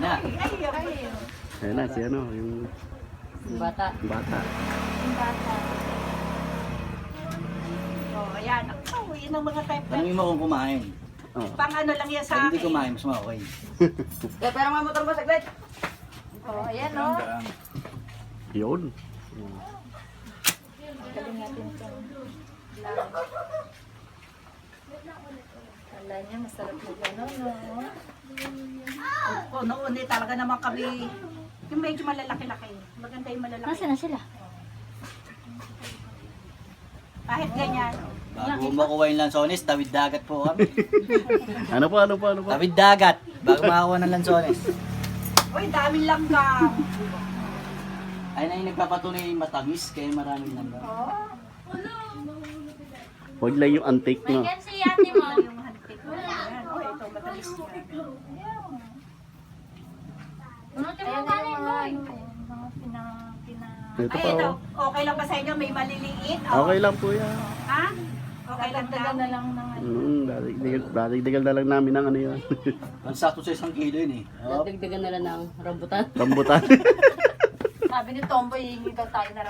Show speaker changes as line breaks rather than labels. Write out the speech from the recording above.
na.
Ayan na, si ano, yung
Bata.
bata.
Oh, ayan. Oh, yun ang mga type na.
Tanungin mo kung kumain.
Oh.
Pang ano lang yan
Pag
sa
hindi
akin.
kumain, mas okay.
Kaya parang may motor mo saglit.
Oh, ayan oh.
Yun.
Galing natin ito. Kala niya masarap na gano'n, no? Oh, noon eh, talaga naman kami, yung medyo malalaki-laki. Maganda yung malalaki.
Nasaan na sila?
Kahit ganyan.
Bago makuha yung lansones, tawid dagat po kami.
Ano pa?
Tawid dagat, bago makakuha ng lansones.
Uy, daming langgam.
Ay na yung nagpapatunay yung matamis, kaya maraming langgam.
Oh,
Huwag lang yung antique, no?
Yan si ate mo.
yung hantik mo. Ayan, oh, ito matamis na.
Unutin mo
Ayan
pa
yung
rin
mga,
boy.
mga
Ito
Ay,
pa,
ito.
oh.
Okay lang ba sa inyo? May maliliit? Oh.
Okay lang po yan.
Ha? Okay lang daw. na lang ng
Dadig-digal na lang namin ang ano yun.
Ang sakto sa 1 kilo yun eh. Oh.
Dagdagan nila ng rambutan.
Rambutan.
Sabi ni Tomboy, hingi daw tayo na